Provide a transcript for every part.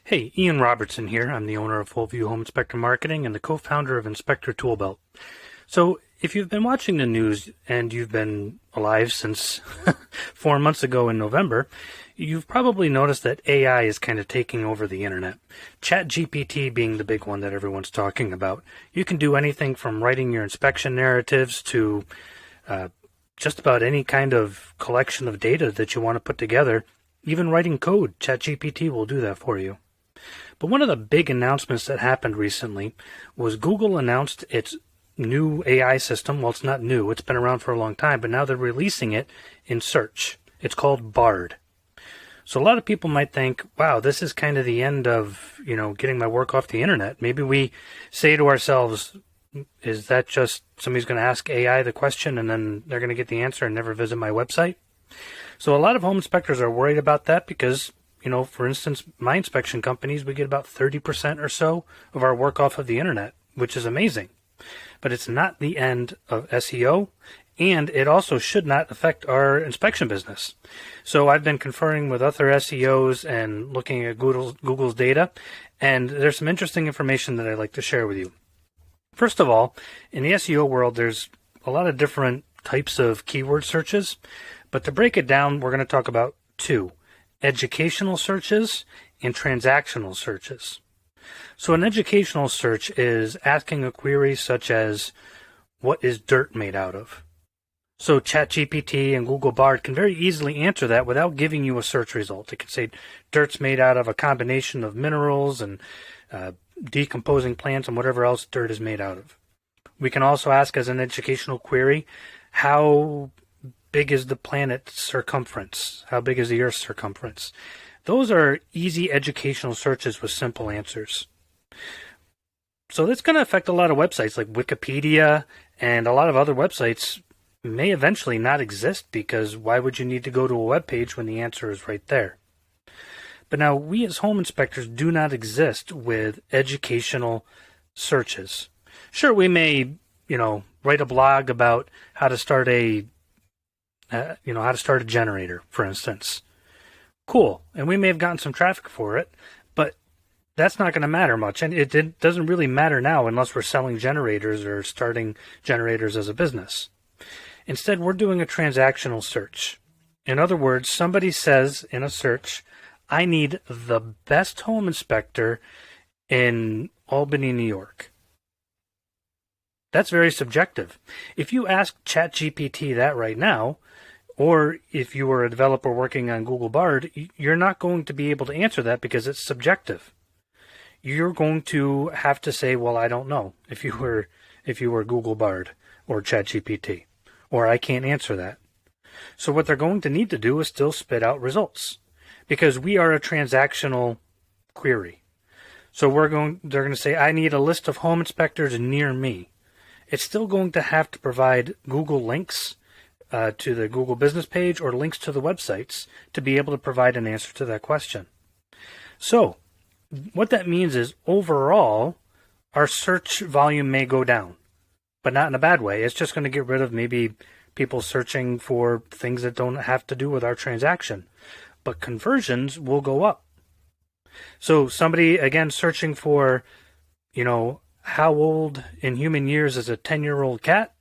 Hey, Ian Robertson here. I'm the owner of Full View Home Inspector Marketing and the co-founder of Inspector Toolbelt. So, if you've been watching the news and you've been alive since 4 months ago in November, you've probably noticed that AI is kind of taking over the internet. ChatGPT being the big one that everyone's talking about. You can do anything from writing your inspection narratives to just about any kind of collection of data that you want to put together. Even writing code, ChatGPT will do that for you. But one of the big announcements that happened recently was Google announced its new AI system. Well, it's not new. It's been around for a long time, but now they're releasing it in search. It's called BARD. So a lot of people might think, wow, this is kind of the end of, getting my work off the internet. Maybe we say to ourselves, is that just somebody's going to ask AI the question and then they're going to get the answer and never visit my website? So a lot of home inspectors are worried about that because, for instance, my inspection companies, we get about 30% or so of our work off of the internet, which is amazing. But it's not the end of SEO, and it also should not affect our inspection business. So I've been conferring with other SEOs and looking at Google's data, and there's some interesting information that I'd like to share with you. First of all, in the SEO world, there's a lot of different types of keyword searches, but to break it down, we're going to talk about two: educational searches and transactional searches. So an educational search is asking a query such as, what is dirt made out of? So ChatGPT and Google BARD can very easily answer that without giving you a search result. It can say dirt's made out of a combination of minerals and decomposing plants and whatever else dirt is made out of. We can also ask as an educational query, how big is the planet's circumference? How big is the Earth's circumference? Those are easy educational searches with simple answers. So that's going to affect a lot of websites like Wikipedia, and a lot of other websites may eventually not exist because why would you need to go to a web page when the answer is right there? But now we as home inspectors do not exist with educational searches. Sure, we may, write a blog about how to start a generator, for instance. Cool. And we may have gotten some traffic for it, but that's not going to matter much. And it doesn't really matter now unless we're selling generators or starting generators as a business. Instead, we're doing a transactional search. In other words, somebody says in a search, I need the best home inspector in Albany, New York. That's very subjective. If you ask ChatGPT that right now, or if you were a developer working on Google BARD, you're not going to be able to answer that because it's subjective. You're going to have to say, well, I don't know, if you were Google BARD or ChatGPT, or I can't answer that. So what they're going to need to do is still spit out results because we are a transactional query. So they're going to say, I need a list of home inspectors near me. It's still going to have to provide Google links to the Google business page or links to the websites to be able to provide an answer to that question. So what that means is overall, our search volume may go down, but not in a bad way. It's just going to get rid of maybe people searching for things that don't have to do with our transaction, but conversions will go up. So somebody, again, searching for, how old in human years is a 10-year-old cat?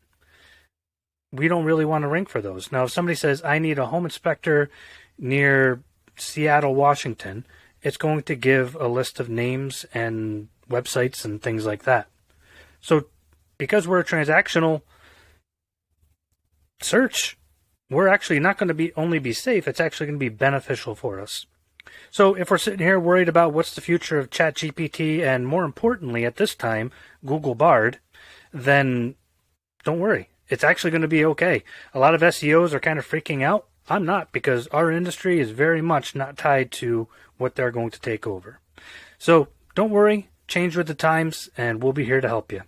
We don't really want to rank for those. Now, if somebody says, I need a home inspector near Seattle, Washington, it's going to give a list of names and websites and things like that. So because we're a transactional search, we're actually not going to only be safe, it's actually going to be beneficial for us. So if we're sitting here worried about what's the future of ChatGPT and more importantly at this time, Google BARD, then don't worry. It's actually going to be okay. A lot of SEOs are kind of freaking out. I'm not, because our industry is very much not tied to what they're going to take over. So don't worry, change with the times, and we'll be here to help you.